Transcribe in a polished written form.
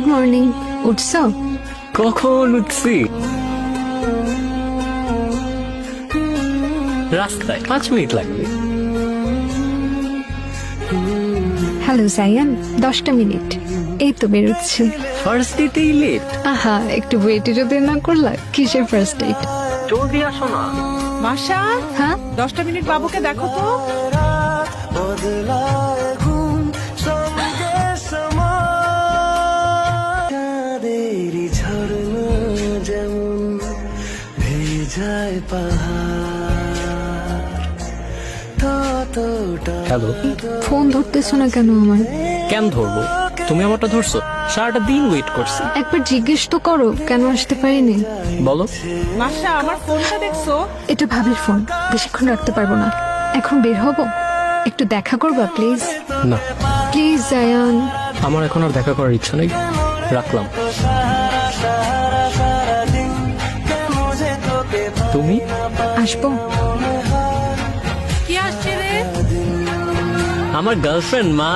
Good morning. উঠছো? কখন উঠছি? রাস্তায় 5 মিনিট লাগবে। হ্যালো জায়ান, 10টা মিনিট। এই তো বেরোচ্ছি। ফার্স্ট ডেতেই লেট? আহা, একটু ওয়েটে যদি না করলা, কিসের ফার্স্ট ডেট? জলদি আসো না। মাসা, হ্যাঁ 10টা মিনিট বাবুকে দেখো তো। হ্যালো, ফোন ধরতেছো না কেন আমার? কেন ধরবো? তুমি আমারটা ধরছো? সারাটা দিন ওয়েট করছি। একবার জিজ্ঞেস তো করো কেন আসতে পারিনি। বলো। মাসা, আমার ফোনটা দেখছো? এটা ভাবির ফোন, বেশিক্ষণ রাখতে পারবো না। এখন বের হব, একটু দেখা করবা প্লিজ। না, প্লিজ জায়ান। আমার এখন আর দেখা করার ইচ্ছা নেই, রাখলাম। তুমি? আসবো। কি আসছে রে? আমার গার্লফ্রেন্ড মা।